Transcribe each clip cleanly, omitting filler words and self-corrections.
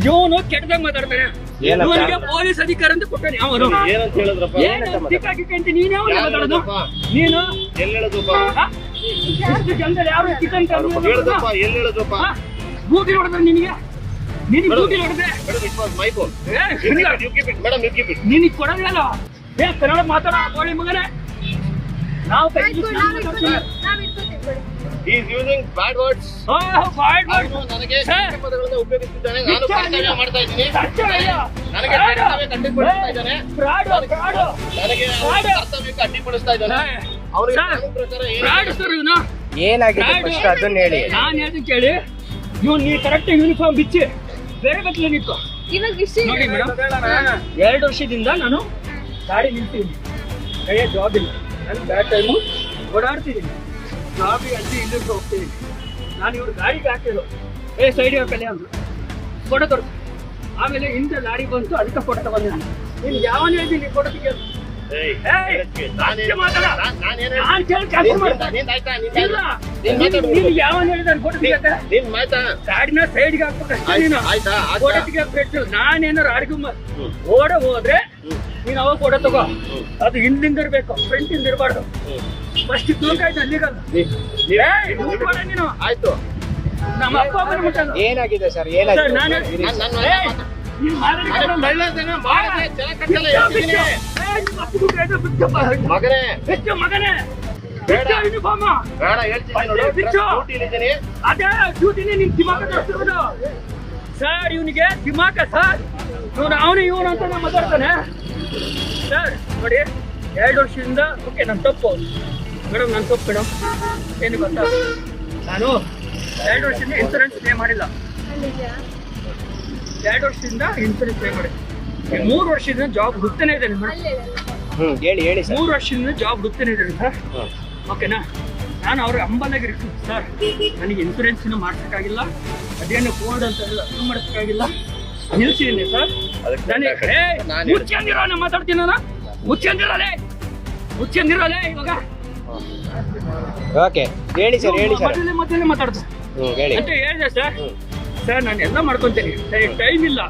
ಇವನು ಕೆಟ್ಟದಾಗ ಮಾತಾಡ್ತಾನೆ. ಇವನಿಗೆ ಪೊಲೀಸ್ ಅಧಿಕಾರ ಅಂತ ಕೊಟ್ಟಾನೆ. ಅವನು ಏನಂತ ಹೇಳಿದ್ರಪ್ಪ? ಅಂತ ನೀನ್ ಯಾವ ಮಾತಾಡೋದು? ನೀನು ಎಲ್ಲಿ ಹೇಳಿದ್ರಪ್ಪ? ಜನದಲ್ಲಿ ಯಾರು ಚಿಕನ್ ಹೇಳಿದ್ರಪ್ಪ? ಎಲ್ಲಿ ಹೇಳಿದ್ರಪ್ಪ? ಬೂಟಿ ಹೊಡೆದ್ರೆ ನಿನಗೆ ಬೂಟಿ ಹೊಡೆದೆ ನಿನಗೆ ಕೊಡೋದಿಲ್ಲ. ಕನ್ನಡ ಮಾತಾಡೋ ಕೋಳಿ ಮಗನೇ. ನಾವು He is using bad words. ನನಗೆ ಪದಗಳನ್ನು ಉಪಯೋಗಿಸುತ್ತಿದ್ದಾನೆ. ನಾನು ಕರ್ತವ್ಯ ಮಾಡ್ತಾ ಇದ್ದೀನಿ. ನನಗೆ ಅಡ್ಡಿಪಡಿಸ್ತಾ ಇದ್ದಾನೆ. ನನಗೆ ಕರ್ತವ್ಯಕ್ಕೆ ಅಡ್ಡಿಪಡಿಸ್ತಾ ಇದ್ದಾನೆ. ಏನಾಗಿದೆ ಫಸ್ಟ್ ಅದನ್ನ ಹೇಳಿ. ನಾನು ಹೇಳ್ತೀನಿ ಕೇಳಿ. ನೀ ಕರೆಕ್ಟ್ ಯೂನಿಫಾರ್ಮ್ ಬಿಚ್ಚಿ ಬೇರೆ ಬತ್ತಲೆ ನಿಂತು ನೋಡಿ ಮೇಡಮ್. 2 ವರ್ಷದಿಂದ ನಾನು ಗಾಡಿ ನಿಲ್ತೀನಿ. ಕೈಯ ಜಾಬ್ ಇಲ್ಲ. ನಾನು ಬ್ಯಾಡ್ ಟೈಮು ಓಡಾಡ್ತಿದ್ದೀನಿ. ಜಾಬಿಗೆ ಅಲ್ಲಿ ಇಲ್ಲಿಂದ ಹೋಗ್ತಿದ್ದೀನಿ. ನಾನು ಇವ್ರು ಗಾಡಿಗೆ ಹಾಕಿದ್ರು. ಸೈಡ್ ಹಾಕಲಿ ಅಂದ್ರು. ಫೋಟೋ ತೋರಿಸ್. ಆಮೇಲೆ ಹಿಂದೆ ಲಾರಿ ಬಂತು. ಅದಕ್ಕೆ ಫೋಟೋ ತಗೊಂಡೆ ನಾನು. ನೀನು ಯಾವನೇ ಹೇಳ್ತೀನಿ ಫೋಟೋ ತೆಗಿಯೋದು. ಯಾವನ್ ಹೇಳಿದ ಫೋಟೋ ತೆಗಿಯತ್ತೆ? ಗಾಡಿನ ಸೈಡ್ಗೆ ಹಾಕ್ಬೇಕಷ್ಟೇ ನೀನು. ಫೋಟೋ ತೆಗಿಯಕ್ಕೆ ನಾನೇನಾರು ಆರ್ಗ್ಯೂ ಓಡ ಹೋದ್ರೆ ನೀನು ಅವಾಗ ಫೋಟೋ ತಗೋ. ಅದು ಹಿಂದಿಂದ ಇರ್ಬೇಕು, ಫ್ರಂಟ್ ಇಂದ ಇರಬಾರ್ದು. ಫಸ್ಟ್ ತೂಕಾಯ್ತು ಅಲ್ಲಿಗಲ್ಲ ನೀನು. ಆಯ್ತು. ನಮ್ಮ ಅಪ್ಪ ಅಮ್ಮನ ಮುಟ್ಟ ಏನಾಗಿದೆ ಸರ್? ಏನಾಗಿದೆ? ಮಗನೇ ಅದೇ ಡ್ಯೂಟಿನೇ ನಿನ್ ದಿಮಾಕ ತೋರಿಸ್ತಿರೋದು ಸರ್. ಇವನಿಗೆ ದಿಮಾಕ ಸರ್. ಅವನು ಇವನು ಅಂತ ಮಾತಾಡ್ತಾನೆ ಸರ್. ನೋಡಿ 2 ವರ್ಷದಿಂದ ಓಕೆ ನನ್ನ ತಪ್ಪು ಮೇಡಮ್. ನನ್ನ ತಪ್ಪು ಮೇಡಮ್. ಏನು ಗೊತ್ತಾ, ನಾನು 2 ವರ್ಷದಿಂದ ಇನ್ಸೂರೆನ್ಸ್ ಪೇ ಮಾಡಿಲ್ಲ. 2 ವರ್ಷದಿಂದ ಇನ್ಸೂರೆನ್ಸ್ ಪೇ ಮಾಡಿಲ್ಲ. 3 ವರ್ಷದಿಂದ ಜಾಬ್ ಹುಡುಕ್ತಾನೆ ಇದ್ದೇನೆ ಮೇಡಮ್. ಹೇಳಿ 3 ವರ್ಷದಿಂದ ಜಾಬ್ ಹುಡುಕ್ತಾನೆ ಇದ್ದೇನೆ ಸರ್. ಓಕೆನಾ? ನಾನು ಅವ್ರ ಅಂಬಲಾಗಿ ಇರ್ತೀನಿ ಸರ್. ನನಗೆ ಇನ್ಸೂರೆನ್ಸ್ ಮಾಡ್ಸಕ್ಕಾಗಿಲ್ಲ. ಅದೇನು ಕೋಡ್ ಅಂತ ಮಾಡಿಸಕ್ಕಾಗಿಲ್ಲ. ನಿಲ್ಸಿದ್ದೀನಿ ಸರ್. ಮುಚ್ಚಿರೋ ಮಾತಾಡ್ತೀನಿ ನಾನು. ಮುಚ್ಚಿರಲೇ ಇವಾಗ. ಓಕೆ ಹೇಳಿ ಸರ್. ಮೊದಲೇ ಮಾತಾಡ್ತೀನಿ ಅಂತ ಹೇಳಿದೆ ಸರ್. ಸರ್ ನಾನು ಎಲ್ಲ ಮಾಡ್ಕೊಂತೀನಿ. ಟೈಮ್ ಇಲ್ಲ.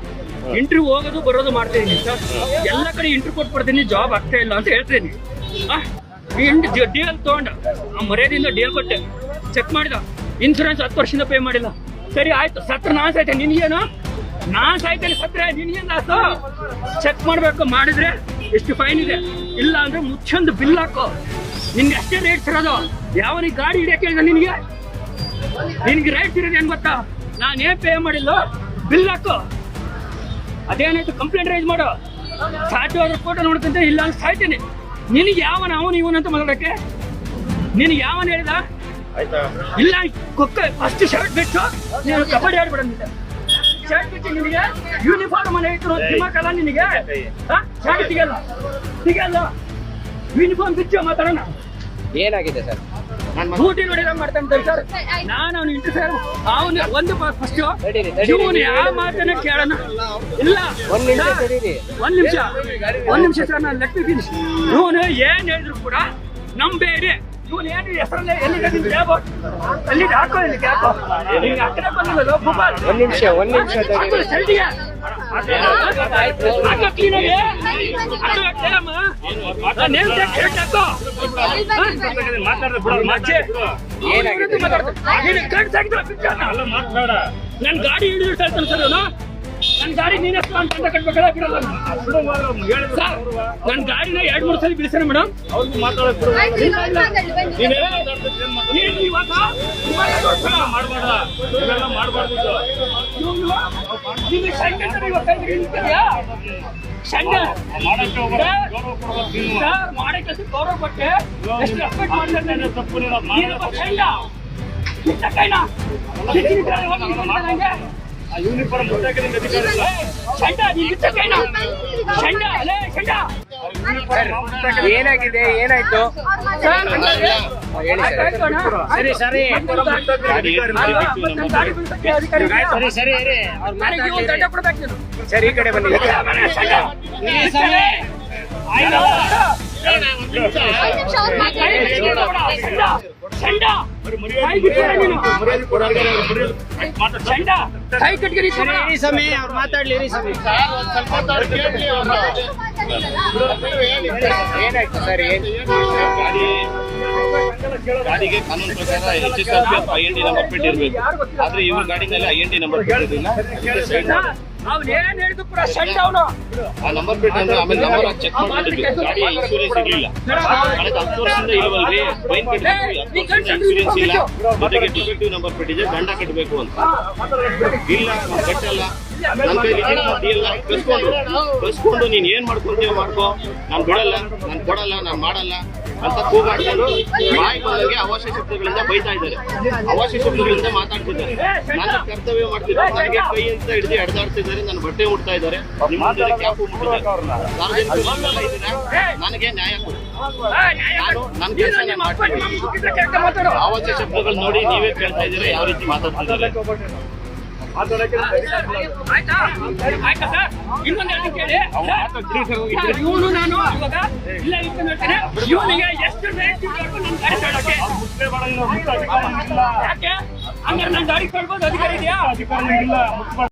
ಇಂಟರ್ವ್ಯೂ ಹೋಗೋದು ಬರೋದು ಮಾಡ್ತೀನಿ ಸರ್. ಎಲ್ಲ ಕಡೆ ಇಂಟರ್ವ್ಯೂ ಕೊಟ್ಬಿಡ್ತೀನಿ. ಜಾಬ್ ಆಗ್ತಾ ಇಲ್ಲ ಅಂತ ಹೇಳ್ತೀನಿ. ಡಿಎಲ್ ತಗೊಂಡ ಮರ್ಯಾದೆಯಿಂದ ಡಿಎಲ್ ಕೊಟ್ಟೆ. ಚೆಕ್ ಮಾಡಿದ ಇನ್ಸೂರೆನ್ಸ್ 10 ವರ್ಷದಿಂದ ಪೇ ಮಾಡಿಲ್ಲ. ಸರಿ ಆಯ್ತು. ಸತ್ರ ನಾನ್ ಸಾಯ್ತೇನೆ. ನಿನ್ಗೇನು? ನಾನ್ ಸಾಯ್ತೇನೆ. ಸತ್ರೆ ನಿನ್ಗೇನು ಲಾಸು? ಚೆಕ್ ಮಾಡ್ಬೇಕು. ಮಾಡಿದ್ರೆ ಎಷ್ಟು ಫೈನ್ ಇದೆ. ಇಲ್ಲ ಅಂದ್ರೆ ಮುಚ್ಚೊಂದು ಬಿಲ್ ಹಾಕೋ. ನಿನ್ಗೆ ಅಷ್ಟೇ ರೇಟ್ಸ್ ಇರೋದು. ಯಾವನಿಗೆ ಗಾಡಿ ಹಿಡಿಯಕ್ಕೆ ಹೇಳಿದ ನಿನ್ಗೆ ರೇಟ್ಸ್ ಇರೋದು ಏನ್ ಗೊತ್ತಾ? ನಾನೇನ್ ಪೇ ಮಾಡಿಲ್ಲ. ಬಿಲ್ ಹಾಕೋ. ಅದೇನಾಯ್ತು ಕಂಪ್ಲೇಂಟ್ ರೈಸ್ ಮಾಡು. ಸಾಧ್ಯವಾದ ಫೋಟೋ ನೋಡ್ತಂತೆ. ಇಲ್ಲ ಅಂದ್ರೆ ಸಾಯ್ತೀನಿ. ನಿನಗೆ ಯಾವನ ಅವನು ಇವನಂತ ಮಾತಾಡಕ್ಕೆ ನಿನಗೆ ಯಾವನ್ ಹೇಳಿದ? ಇಲ್ಲ ಕೊಕ್ಕ ಫಸ್ಟ್ ಶರ್ಟ್ ಬಿಟ್ಟು ನೀನು ಕಬಡ್ಡಿ ಆಡ್ಬಿಡಂತ. ಶರ್ಟ್ ಬಿಟ್ಟು ನಿನಗೆ ಯೂನಿಫಾರ್ಮ್ ಮನೆ ಇಟ್ಟು ದಿಮಾಕಲ್ಲ ನಿನಗೆ. ಶರ್ಟ್ ಸಿಗಲ್ಲ. ಯೂನಿಫಾರ್ಮ್ ಬಿಟ್ಟು ಮಾತಾಡೋಣ. ಏನಾಗಿದೆ ಸರ್? ಡ್ಯೂಟಿ ನೋಡಿ ಮಾಡ್ತಾನೆ ಸರ್. ನಾನು ಅವನು ಇಂಟರ್ಫಿಯರ್ ಅವನು ಒಂದು ಫಸ್ಟ್ ಇವನು ಯಾವ ಮಾತನ್ನ ಕೇಳೋಣ. ಇಲ್ಲ ಒಂದ್ ನಿಮಿಷ ಸರ್. ನಾನು ಲೆಕ್ಕ ಫಿನಿಶ್. ಇವನು ಏನ್ ಹೇಳಿದ್ರು ಕೂಡ ನಂಬೇಡಿ. ಇವನು ಏನು ಹೆಸರಲ್ಲೇ ಎಲ್ಲಿಗೆ ಅಲ್ಲಿ ಹಾಕೋ. ಇಲ್ಲಿ ಹಾಕೋ. ಹತ್ತಿರ ಬಂದಿಲ್ಲ. ಒಂದ್ ನಿಮಿಷ ಸೈಡಿಗೆ ನನ್ ಗಾಡಿ ಹಿಡಿದು ಹೇಳ್ತಾನೆ ಸರ್. ನನ್ ಗಾಡಿ ನೀನೇ ಕಟ್ಬೇಕಲ್ಲ ಬಿಡಲ್ಲ. ನನ್ ಗಾಡಿನ 2-3 ಸಲ ಬಿಡಿಸ್ತಾನೆ ಮೇಡಮ್. ಮಾಡಕ್ಕೆ ಗೌರವ ಕೊಟ್ಟೆ. ಎಷ್ಟು ರೆಸ್ಪೆಕ್ಟ್ ಮಾಡ್ತಾರೆ. ಯೂನಿಫಾರ್ಮ್ ಏನಾಗಿದೆ? ಏನಾಯ್ತು? ಸರಿ ಈ ಕಡೆ ಬನ್ನಿ. ಚಂಡ ಕೈ ಬಿಟ್ಬಿಡ ನೀನು. ಚಂಡ ಕೈ ಕಟ್ಗಿರಿ ಇರಿ ಸಮಯ ಅವ್ರು ಮಾತಾಡ್ಲಿ ಇರಿ ಸಮಯ ಸರ್, ಒಂದ್ ಸ್ವಲ್ಪ ಹೊತ್ತು ಅವ್ರು ಕೇಳ್ಲಿ ಅವ್ರನ್ನ. ಏನಾಯ್ತು ಸರ್ ಏನ್ ಗಾಡಿಗೆ ಕಾನೂನು ಪ್ರಕಾರ HSRPF IND ನಂಬರ್ ಪ್ಲೇಟ್ ಇರಬೇಕು. ಆದ್ರೆ ಇವ್ರ ಗಾಡಿನಲ್ಲಿ IND ನಂಬರ್ ಪ್ಲೇಟ್ ಇರಲಿಲ್ಲ. ಅವ್ನು ಏನ್ ಹೇಳಿದ್ರು ಪುರ ಚಂಡ ಅವನು. ಆ ನಂಬರ್ ಪ್ಲೇಟ್ ಅಂದ್ರೆ ಆಮೇಲೆ ನಂಬರ್ ಚೆಕ್ ಮಾಡ್ಕೊಂಡಿದ್ವಿ. ಗಾಡಿ ಇನ್ಶೂರೆನ್ಸ್ ಇರಲಿಲ್ಲ. ಕಳೆದ 10 ವರ್ಷದಿಂದ ಇಲ್ವಲ್ರಿ ಫೈನ್ ಕಟ್ಟಬೇಕು. 10 ವರ್ಷದಿಂದ ಇನ್ಶೂರೆನ್ಸ್ ಇಲ್ಲ, ಜೊತೆಗೆ ಡಿಫೆಕ್ಟಿವ್ ನಂಬರ್ ಪ್ಲೇಟ್ ಇದೆ, ದಂಡ ಕಟ್ಟಬೇಕು ಅಂತ. ಇಲ್ಲ ನಾನ್ ಕಟ್ಟಲ್ಲ, ನನ್ನ ಕೈಲಿ DL ಕಳ್ಸ್ಕೊಂಡು ನೀನ್ ಏನ್ ಮಾಡ್ಕೊಂತೀವ ಮಾಡ್ಕೋ, ನಾನ್ ಬಿಡಲ್ಲ, ನಾನ್ ಕೊಡಲ್ಲ, ನಾನ್ ಮಾಡಲ್ಲ ಅಂತ ಕೂಗಾಡ್ಕೊಂಡು ಬಾಯಿ ಬಂದಂಗೆ ಅವಾಚ್ಯ ಶಬ್ದಗಳಿಂದ ಬೈತಾ ಇದ್ದಾರೆ, ಅವಾಚ್ಯ ಶಬ್ದಗಳಿಂದ ಮಾತಾಡ್ತಿದ್ದಾರೆ. ನಾನು ಕರ್ತವ್ಯ ಮಾಡ್ತಿದ್ದೆ, ನನಗೆ ಕೈ ಅಂತ ಹಿಡಿದು ಎಡ್ದಾಡ್ತಿದ್ದಾರೆ, ನನ್ನ ಬಟ್ಟೆ ಮುಟ್ತಾ ಇದ್ದಾರೆ, ನಿಮ್ಮ ಮುಂದೆ ಕ್ಯಾಪು ಮುಟ್ಟಿದ್ದಾರೆ. ಸಾರ್ವಜನಿಕರೆಲ್ಲ ಇದ್ದೀರಾ, ನನಗೆ ನ್ಯಾಯ ಕೊಡಿ. ನಾನು ನನ್ನ ಕೆಲಸ ಮಾಡ್ತೀನಿ. ಅವಾಚ್ಯ ಶಬ್ದಗಳು ನೋಡಿ ನೀವೇ ಕೇಳ್ತಾ ಇದ್ದೀರಾ ಯಾವ ರೀತಿ ಮಾತಾಡ್ತಿದ್ದಾರೆ. ಆಯ್ತಾ ಆಯ್ತಾ ಸರ್, ಇನ್ನೊಂದು ಹೇಳಿ ಕೇಳಿ. ಇವನು ನಾನು ಇವಾಗ ಇಲ್ಲ ಇಟ್ಟು ಹೇಳ್ತೇನೆ, ಇವನಿಗೆ ಎಷ್ಟು ರೇಟ್ ಇರಬೇಕು ನನ್ನ ಗಾಡಿ ತಗೊಳ್ಳೋಕೆ? ಯಾಕೆ ಹಂಗಾರೆ ನನ್ನ ಗಾಡಿ ಕೊಡ್ಬೋದು ಅಧಿಕಾರ ಇದೆಯಾ?